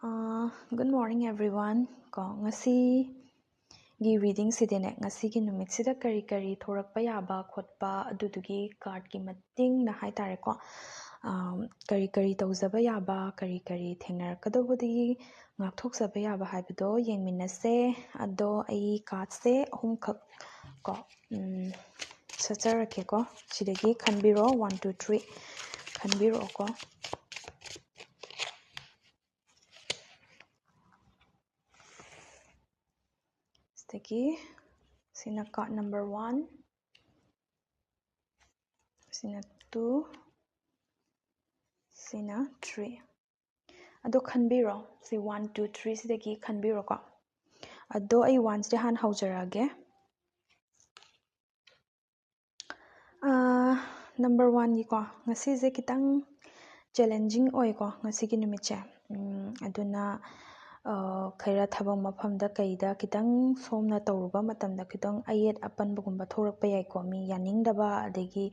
Good morning everyone. Ngasi reading sidene ngasi numitida kari thorakpa yaba khotpa adudugi card ki mating na hai tare ko kari tawjaba yaba kari thengnarkadobodi ngakthok saba yaba haibido yengminnase ado ai card se ahum khak ko sajarake ko sidagi khanbiro 1 2 3 khanbiro ko sina card number 1, sina 2, sina 3. Ado khanbiro si 1 2 3 sidagi khanbiro ko. Ado ai ones de han haujarage. Number 1 gi ko ngasi je kitang challenging oi ko ngasi gi numitche. Aduna khaira thabang mafamda kaida kitang somna tawruba matamda kitang ayet apanbagumba thorakpa yai ko mi yaningdaba adegi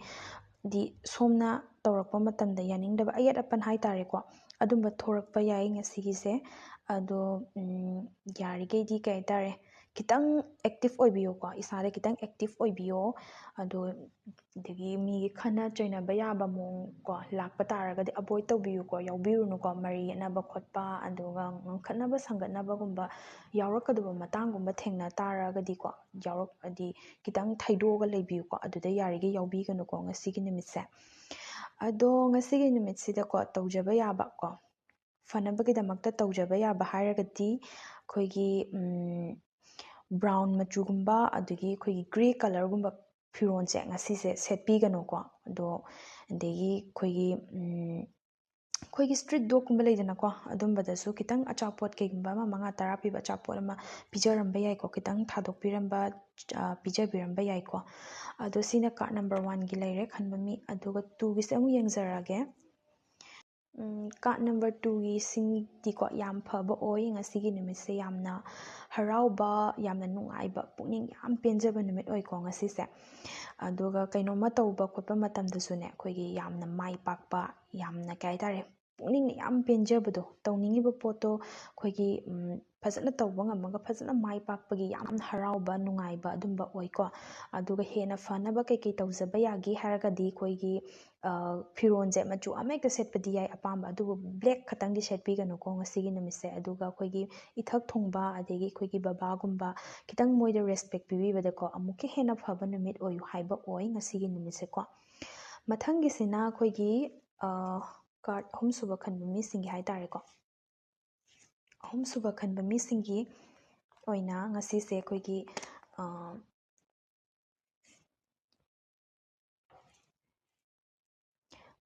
di somna tawrakpa matamda yaningdaba ayet apan hai tare ko adumba thorakpa yai ngasigi se ado yarigei di kai tare kitang active oibiyo ko isare kitang active oibiyo ado degi mi khana chaina bayaba mong ko lakpa taragadi avoid tawbiyo ko yawbirunu ko mari yanaba khotpa aduga ngkhatnaba sangatnaba gumba yawrakaduba matangumba thengna taragadi ko yawrak adi kitang thaidoga leibiyo ko aduda yarige yawbiganu ko ngasigi nimitse ado ngasigi nimitsida ko tawjaba yaba ko fanabagidamagta tawjaba yaba hairagadi khoigi brown machugumba adagi khoigi grey color gumba fironse ngasi se setpiganu ko ado adegi khoigi street dog gumba leidana ko adumbadasu kitang achapot keigumba ma manga tara piba achapot ama pijaramba yai ko kitang thadok piramba pijabiramba yai ko ado sina card number 1 gi leire khanba mi aduga 2 gi se amu yengjarage card number 2 gi singdi ko yam phaba oi ngasigi numitse yamna harauba yamna nungaiba pukning yam penjaba numit oi ko ngasi se aduga kainoma tawba khotpa matamdasu ne khoigi yamna mai pakpa yamna kai tare pukning yam penjabado tawningiba poto khoigi fazana tawba ngamaga fazana mai pakpagi yam harauba nungaiba adumba oi ko aduga hena fanaba kai tawjaba yagi haragadi khoigi fironje machu amekta setpadi yai apamba adubu black khatangdi setpiganu ko ngasigi numitse aduga khoigi ithak thongba adegi khoigi babagumba kitang moida respect pibibada ko amuke hena phaba numit oyu haiba oi ngasigi numitse ko mathangi sina khoigi card ahum suba khanba mi singi hai tare ko ahum suba khanba mi singi oina ngasi se khoigi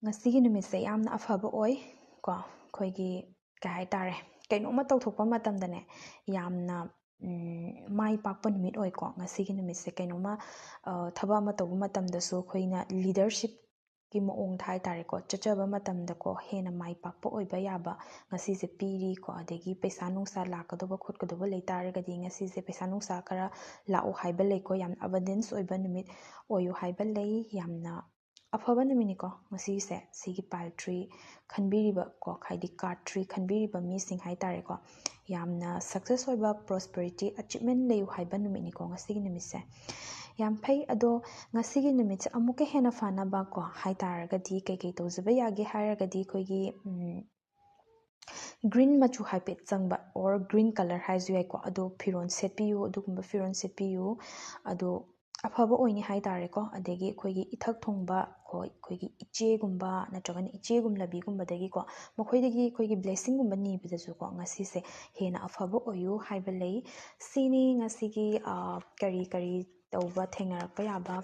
ngasigi numitse yamna afaba oi ko khoigi kai hai tare kainoma tawthokpa matamdane yamna mai pakpa numit oi ko ngasigi numitse kainoma thaba ama tawba matamdasu khoina leadership ki moong thai tare ko chachaba matamda ko hena mai pakpa oiba yaba ngasi se piri ko adegi paisa nungsa lakadoba khotkadoba leitaragadi ngasi se paisa nungsa kara lao haiba lei ko yam abundance oiba numit oyu haiba lei yamna afaba numini ko ngasi se sigi pile 3 khanbiriba ko khaidi card 3 khanbiriba mi sing hai tare ko yamna success oiba prosperity achievement lei haiba numini ko ngasi numitse yam phai ado ngasigi numitse amuke hena fanaba ko hai taragadi kai tawjaba yagi hairagadi khoigi green machu haipet changba or green color haizu yai ko ado firon setpiyu adugumba firon setpiyu ado afaba oini hai tare ko adegi khoigi ithak thongba khoigi ichegumba natragani ichegum labigumba dagi ko mokhoidagi khoigi blessing gumba ni bidasu ko ngasi se hena afaba oyu haiba lei sini ngasigi kari tawba thengnarakpa yaba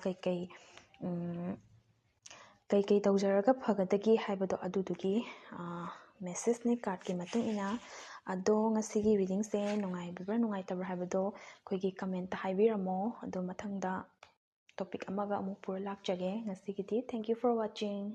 kai tawjaraga phagadagi haibado adudugi message ni card ki matung ina ado ngasigi reading se nungaibra nungaitabra haibado khoigi comment ta haibiramo ado mathangda topic amaga amuk pura lakjage ngasigidi thank you for watching